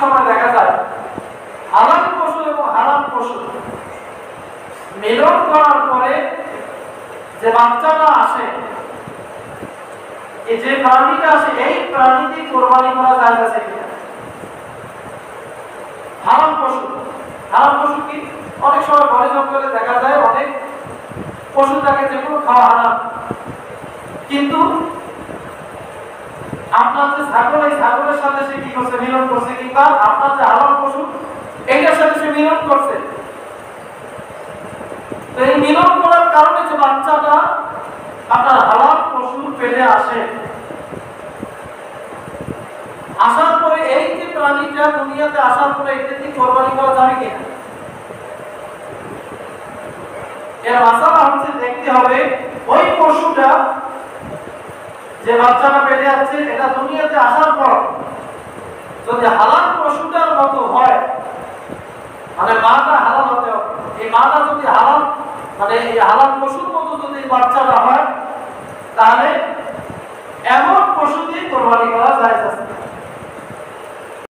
সময় দেখা যায় হালাল পশু এবং হারাম পশু মিলন করার পরে যে বাচ্চাটা আসে, এই যে প্রাণীটা আসে, এই প্রাণীটি কোরবানি করা যায় আছে কিনা? হারাম পশু কি অনেক সময় ঘরে জঙ্গলে দেখা যায় অনেক পশু থাকে যেগুলো খাওয়া হারাম, কিন্তু আপনার যে ছাগল, এই ছাগলের সাথে সে কি করছে? মিলন করছে, কিংবা আপনার যে হালাল পশু এইটার সাথে সে মিলন করছে। তো এই মিলন করার কারণে যে বাচ্চাটা আপনার হালাল পশুর পেটে আসে, আসার পরে এই যে প্রাণীটা দুনিয়াতে আসার পরে এটা কি কোরবানি করা যাবে কিনা? এর মাসালা হচ্ছে দেখতে হবে ওই পশুটা যে বাচ্চাটা পেটে আছে এটা দুনিয়াতে আসার পর যদি হালাল পশুটার মতো হয়, মানে মাটা হালাল হতে হবে, এই মাটা যদি হালাল, মানে এই হালাল পশুর মতো যদি বাচ্চাটা হয়, তাহলে